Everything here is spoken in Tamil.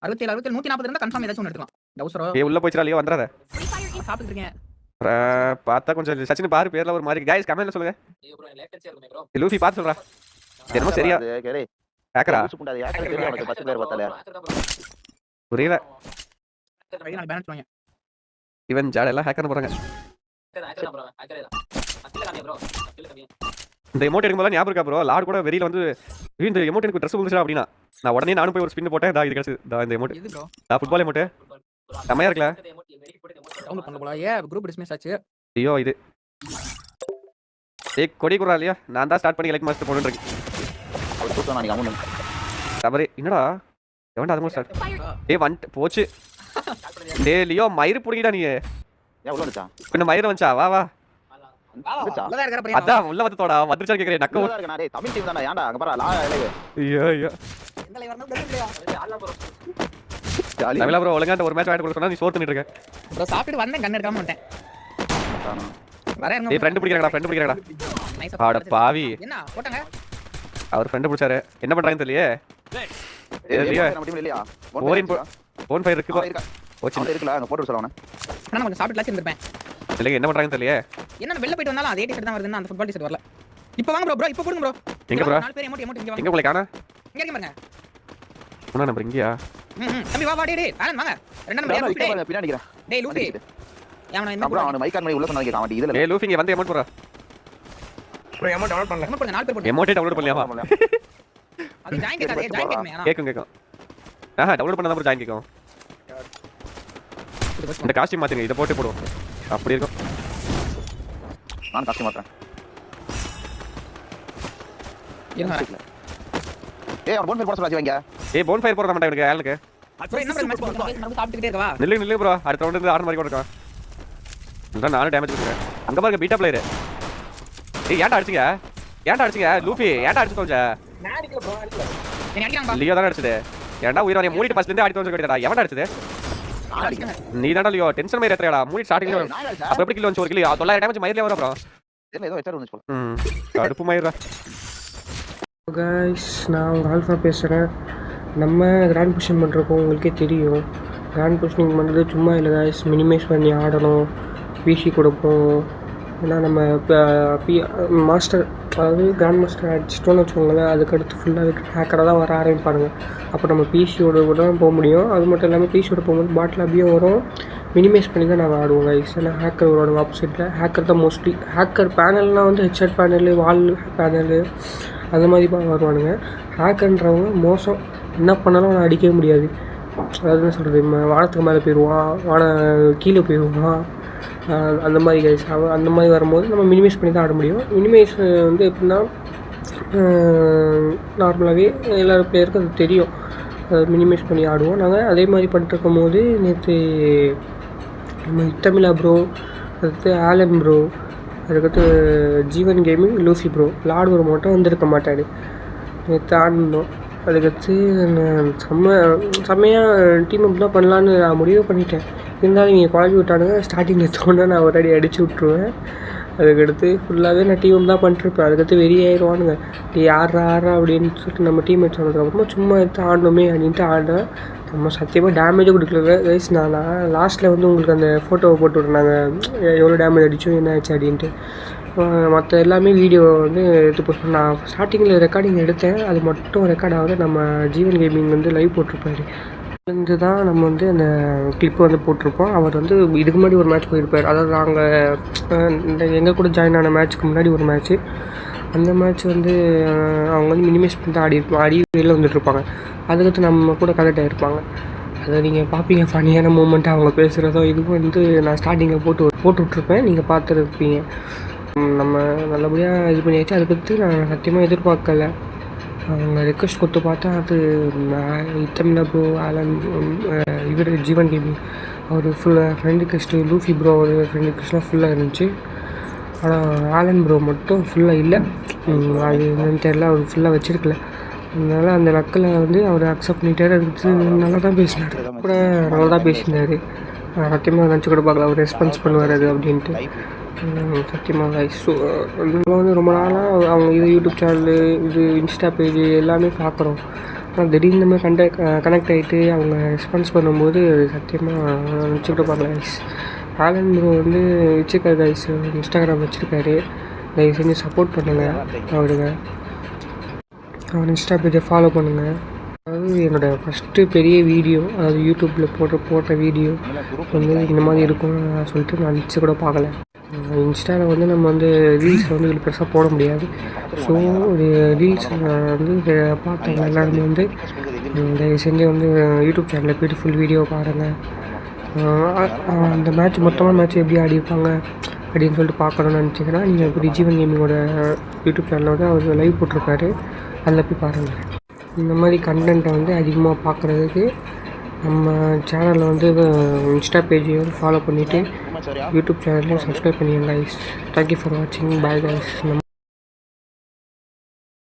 67 67 140 இருந்தா கன்ஃபார்ம் ஏதாச்சும் ஒன்னு எடுக்கலாம். டவுசரோ ஏய் உள்ள போய்ச்சடா லியோ வந்துறாத. சாப்பிட்டு இருக்கேன். பார்த்தா கொஞ்சம் சச்சின் பாரு பேர்ல ஒரு மாதிரி गाइस கமெண்ட்ல சொல்லுங்க. ஐயோ ப்ரோ லேட்டன்சி இருக்குமே ப்ரோ. லூஃபி பாத்து சொல்றா. என்னமோ சரியா ஹேக்கரா புண்டாது ஹேக்கர் தெரியும் உனக்கு 10 பேர் பார்த்தாலே புரியல. ஐடி நான் பேன் பண்ணுவேன். இவன் ஜாட எல்லாம் ஹேக்கர் போறாங்க. ஹேக்கர் ப்ரோ ஹேக்கர் தான். அஸ்ல காமியா ப்ரோ. அஸ்ல காமியா. இந்த எமோட் எடுக்கும்போது ஞாபகம் இருக்கா ப்ரோ லார்ட் கூட வெறியில வந்து இந்த எமோட் எனக்கு Dress வந்துச்சா அப்படினா நான் உடனே நானும் போய் ஒரு ஸ்பின் போட்டேன் இது கிடைச்சது இந்த எமோட் இது ப்ரோ நான் ஃபுட்பால் எமோட் செமையா இருக்குல டவுன்லோட் பண்ணல போல குரூப் டிஸ்மிஸ் ஆச்சு ஐயோ இது ஏய் கொடி குறா இல்லையா நான் தான் ஸ்டார்ட் பண்ணி லைக் மாஸ்டர் போட்டுட்டு இருக்கேன் ஒரு தூக்கம் நான் அமௌண்ட் தவறே என்னடா எவன்டா அது ஸ்டார்ட் ஏய் வந்து போச்சு டேய் லியோ மயிறு புடிங்கடா நீ ஏன் உள்ள வந்துச்சா கொஞ்சம் மயிறு வந்துச்சா வா வா உள்ளதா இருக்கற பையன் அதான் உள்ள வந்து வந்துச்சா கேக்குறேன் நக்க உள்ள இருக்கா டேய் தமிழ் டீம் தானே ஏன்டா அங்க பாரு லா லைவ் ஐயோ ஐயோ எங்க லைவ் வரணும் தெரியலையா ஆல்ல ப்ரோ ஜாலி தமிழா ப்ரோ ஒழுங்கா ஒரு மேட்ச் ஆட் பண்ண சொன்னா நீ சோர் பண்ணிட்டு இருக்க ப்ரோ சாப்பிட்டு வந்தேன் கண்ணு எடுக்காம வந்துட்டேன் வரேன் ஏய் ஃப்ரெண்ட் பிடிக்கறடா நைஸ் ஆட பாவி என்ன போட்டாங்க அவர் ஃப்ரெண்ட் பிடிச்சாரு என்ன பண்றாங்கன்னு தெரியலையே ஏய் நம்ம டீம்ல இல்லையா ஓன் ஃபயர் இருக்கு போச்சு இருக்குல அங்க போட்டு சொல்லவன நான் கொஞ்சம் சாப்பிட்டு லாஸ்ட் இருந்திருப்பேன் இல்ல என்ன பண்றாங்கன்னு தெரியலையே என்ன வெளில போயிட்டு வந்தாலும் அதே டிஷர்ட் தான் வருதுன்னா அந்த ஃபுட்பால் டிஷர்ட் வரல இப்போ வாங்க ப்ரோ இப்போ கொடுங்க ப்ரோ எங்க ப்ரோ நாலு பேர் எமோட் இங்க வாங்க எங்க போய் காணா இங்க இருங்க பாருங்க உன நம்பர் இங்கயா தம்பி வா வா டேய் ஆலன் வாங்க ரெண்டு நம்பர் பின்னாடி நிக்கிறேன் டேய் லூஃபி அவன என்ன அப்புறம் அவன மைக் ஆன் பண்ணி உள்ள சொன்னாங்க காமெடி இதுல ஏய் லூஃபி இங்க வந்து எமோட் போறா ப்ரோ அமௌண்ட் டவுன்லோட் பண்ணல எமோட் போடுங்க நாலு பேர் போடுங்க எமோட்டே டவுன்லோட் பண்ணலையாமா அது ஜாயின் கேக்காதே ஜாயின் கேக்குமே கேக்கும் டவுன்லோட் பண்ணா அப்புறம் ஜாயின் கேக்கும் இந்த காஸ்டியூம் மாத்துங்க இத போட்டு போடுவோம் அப்படி இருக்கும் நான் காஸ்டியூம் மாத்துறேன் இருங்க ஏய் அவன் போன் போட சொல்றாச்சு வாங்க ஏய் போன் ஃபயர் போறத மாட்டேன் எனக்கு ஆளுக்கு ப்ரோ என்ன ப்ரோ மேட்ச் பண்ணுங்க நம்ம சாப்பிட்டுட்டே இருக்கவா நில்லு ப்ரோ அடுத்த ரவுண்ட் இருந்து ஆறு மாதிரி கூட இருக்கான் இந்த நாலு டேமேஜ் கொடுக்குறேன் அங்க பாருங்க பீட்டா பிளேயர் ஏய் ஏன்டா அடிச்சீங்க லூஃபி ஏன்டா அடிச்சு தோஞ்ச நான் அடிக்கல ப்ரோ அடிக்கல என்ன அடிக்கிறாங்க பா லியோ தான் அடிச்சது ஏன்டா உயிரை மூடிட்டு ஃபர்ஸ்ட்ல இருந்து அடி தோஞ்ச கேட்டடா எவன்டா அடிச்சது நீ தான்டா லியோ டென்ஷன் மாதிரி ஏத்துறடா மூடி ஸ்டார்டிங்ல அப்ப எப்படி கிலோ வந்து ஒரு கிலோ 900 டேமேஜ் மயிர்ல வர அப்புறம் என்ன ஏதோ வெச்சர் வந்து சொல்ல கடுப்பு மயிரா गाइस நான் உங்கள் ஆல்ஃபா பேசுகிறேன் நம்ம கிராண்ட் புஷிங் பண்ணுறப்போ உங்களுக்கே தெரியும் கிராண்ட் புஷிங் பண்ணுறது சும்மா இல்லை गाइस மினிமைஸ் பண்ணி ஆடணும் பிசி கொடுப்போம் ஏன்னா நம்ம மாஸ்டர் அதாவது கிராண்ட் மாஸ்டர் அடிச்சிட்டோன்னு வச்சுக்கோங்களேன் அதுக்கடுத்து ஃபுல்லாக ஹேக்கராக தான் வர ஆரம்பிப்பாருங்க அப்போ நம்ம பிசியோட கூட தான் போக முடியும் அது மட்டும் இல்லாமல் பிசியோட போகும்போது பாட்டில் அப்படியே வரும் மினிமைஸ் பண்ணி தான் நாங்கள் ஆடுவோம் गाइस ஏன்னா ஹேக்கர் வருவாங்க ஆப்போசிட்டில் ஹேக்கர் தான் மோஸ்ட்லி ஹேக்கர் பேனல்னால் வந்து ஹெட்செட் பேனலு வால் பேனலு அந்த மாதிரி தான் வருவானுங்க ஹேக்கர்ன்றவங்க மோசம் என்ன பண்ணாலும் அவனை அடிக்கவே முடியாது அதாவது என்ன சொல்கிறது வானத்துக்கு மேலே போயிடுவான் கீழே போயிடுவான் அந்த மாதிரி கைஸ் அந்த மாதிரி வரும்போது நம்ம மினிமைஸ் பண்ணி தான் ஆட முடியும் மினிமைஸ் வந்து எப்படின்னா நார்மலாகவே எல்லாரும் பிளேயருக்கும் அது தெரியும் மினிமைஸ் பண்ணி ஆடுவோம் நாங்கள் அதே மாதிரி பண்ணிட்டு இருக்கும் போது நேற்று நம்ம தமிழா ப்ரோ அடுத்து ஆலன் ப்ரோ அதுக்கடுத்து ஜீவன் கேமிங் லூஃபி ப்ரோ லார்டு மட்டும் வந்திருக்க மாட்டார் நேற்று ஆடணும் அதுக்கடுத்து செம்மையாக டீம் அப் தான் பண்ணலான்னு நான் முடிவு பண்ணிட்டேன் இருந்தாலும் நீங்கள் குழம்பி விட்டானுங்க ஸ்டார்டிங்கில் தோணுன்னா நான் ஒரு அடி அடிச்சு விட்ருவேன் அதுக்கடுத்து ஃபுல்லாகவே நான் டீம் தான் பண்ணிட்டுருப்பேன் அதுக்கடுத்து வெறியாயிருவானுங்க ஆடுறா அப்படின்னு சொல்லிட்டு நம்ம டீம் மேட்ச் ஆனதுக்கப்புறமா சும்மா எடுத்து ஆடணுமே அப்படின்ட்டு ஆடினேன் நம்ம சத்தியமாக டேமேஜே கொடுக்கல கைஸ் நான் லாஸ்ட்டில் வந்து உங்களுக்கு அந்த ஃபோட்டோவை போட்டு விட்றாங்க எவ்வளோ டேமேஜ் அடித்தோம் என்ன ஆச்சு அப்படின்ட்டு மற்ற எல்லாமே வீடியோ வந்து எடுத்து போட்டு நான் ஸ்டார்டிங்கில் ரெக்கார்டிங் எடுத்தேன் அது மட்டும் ரெக்கார்ட் ஆகுது நம்ம ஜீவன் கேமிங் வந்து லைவ் போட்டிருப்பாரு இருந்து தான் நம்ம வந்து அந்த கிளிப்பை வந்து போட்டிருப்போம் அவர் வந்து இதுக்கு முன்னாடி ஒரு மேட்ச் போயிருப்பார் அதாவது நாங்கள் இந்த எங்கள் கூட ஜாயின் ஆன மேட்ச்சுக்கு முன்னாடி ஒரு மேட்ச்சு அந்த மேட்ச் வந்து அவங்க வந்து மினிமைஸ் பண்ணி தான் ஆடி வெளியில் வந்துட்டுருப்பாங்க அதுக்கடுத்து நம்ம கூட கனெக்ட் ஆகிருப்பாங்க அதை நீங்கள் பார்ப்பீங்க ஃபனியான மூமெண்ட்டாக அவங்க பேசுகிறதோ இதுவும் வந்து நான் ஸ்டார்டிங்கில் போட்டு விட்ருப்பேன் நீங்கள் பார்த்துருப்பீங்க நம்ம நல்லபடியாக இது பண்ணியாச்சு அதுக்கடுத்து நான் சத்தியமாக எதிர்பார்க்கல அவங்க ரெக்வஸ்ட் கொடுத்து பார்த்தா அது தமிழா ப்ரோ ஆலன் இவர் ஜீவன் கேமிங் அவர் ஃபுல்லாக ஃப்ரெண்ட் ரிக்வெஸ்ட்டு லூஃபி ப்ரோ அவர் ஃப்ரெண்ட் ரிக்வெஸ்ட்லாம் ஃபுல்லாக இருந்துச்சு ஆனால் ஆலன் ப்ரோ மட்டும் ஃபுல்லாக இல்லை அது என்னன்னு தெரியல அவர் ஃபுல்லாக வச்சுருக்கல அதனால் அந்த லக்கில் வந்து அவர் அக்செப்ட் பண்ணிட்டார் அதுக்கு நல்லா தான் பேசினார் கூட நல்லா தான் பேசினார் சத்தியமாக நினச்சி கூட பார்க்கல அவர் ரெஸ்பான்ஸ் பண்ணுவார் அது அப்படின்ட்டு சத்தியமாக ஸோ நம்ம வந்து ரொம்ப நாளாக அவங்க இது யூடியூப் சேனலு இது இன்ஸ்டா பேஜ் எல்லாமே பார்க்குறோம் ஆனால் திடீர்னு இந்த மாதிரி கனெக்ட் ஆகிட்டு அவங்க ரெஸ்பான்ஸ் பண்ணும்போது சத்தியமாக நினச்சிக்கிட்டு பார்க்கல கைஸ். ஆலன் ப்ரோ வந்து வச்சுருக்காரு கைஸ், இன்ஸ்டாகிராம் வச்சுருக்காரு. தயவு செஞ்சு சப்போர்ட் பண்ணுங்கள் அவருக்கு. அவர் இன்ஸ்டா பேஜை ஃபாலோ பண்ணுங்கள். அதாவது என்னோடய ஃபஸ்ட்டு பெரிய வீடியோ, அதாவது யூடியூப்பில் போட்ட வீடியோ வந்து இந்த மாதிரி இருக்கும்னு சொல்லிட்டு நான் நினச்சி கூட பார்க்கல. இன்ஸ்டாவில் வந்து நம்ம வந்து ரீல்ஸில் வந்து இதில் பெருசாக போட முடியாது. ஸோ ஒரு ரீல்ஸ் வந்து பார்த்தவங்க எல்லாருமே வந்து தயவு செஞ்சு வந்து யூடியூப் சேனலில் போய்ட்டு ஃபுல் வீடியோ பாருங்கள். அந்த மேட்ச் மொத்தமாக மேட்ச் எப்படி ஆடிருப்பாங்க அப்படின்னு சொல்லிட்டு பார்க்கணுன்னு நினச்சிங்கன்னா நீங்கள் இப்போ ஜீவன் கேமிங்கோட யூடியூப் சேனலோட அவர் லைவ் போட்டிருக்காரு, அதில் போய் பாருங்கள். இந்த மாதிரி கண்டென்ட்டை வந்து அதிகமாக பார்க்குறதுக்கு நம்ம சேனலில் வந்து இன்ஸ்டா பேஜையும் ஃபாலோ பண்ணிவிட்டு யூடியூப் சேனலையும் சப்ஸ்கிரைப் பண்ணிடுங்க கைஸ். தேங்க்யூ ஃபார் வாட்சிங். Bye guys.